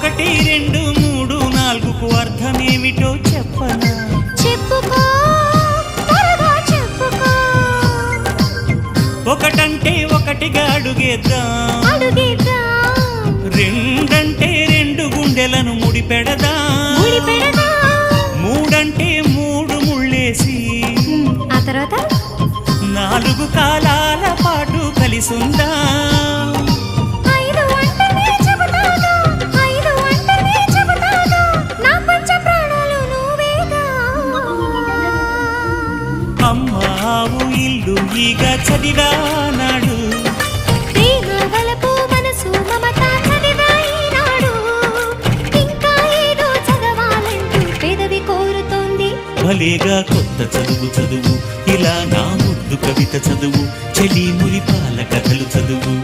ఒకటి రెండు మూడు నాలుగుకు అర్థమేమిటో చెప్పనా? చెప్పుకో, త్వరగా చెప్పుకో. ఒకటంటే ఒకటిగా అడుగేద్దాం, అడుగేద్దాం. రెండంటే రెండు గుండెలను ముడిపెడదాం, మూడంటే మూడు ముళ్ళేసి ఆ తర్వాత నాలుగు కాలాల పాటు కలిసుందాం. అమ్మావు ఇల్లు ఈగ చదివానాడు, ప్రేమ వలపు మనసు మమత చదివాయినాడు. ఇంకా ఏదో చదవాలంటూ పెదవి కోరుతోంది. భలేగా కొత్త చదువు చదువు, ఇలా నా ముద్దు కవిత చదువు, చెలి మురిపాల కథలు చదువు.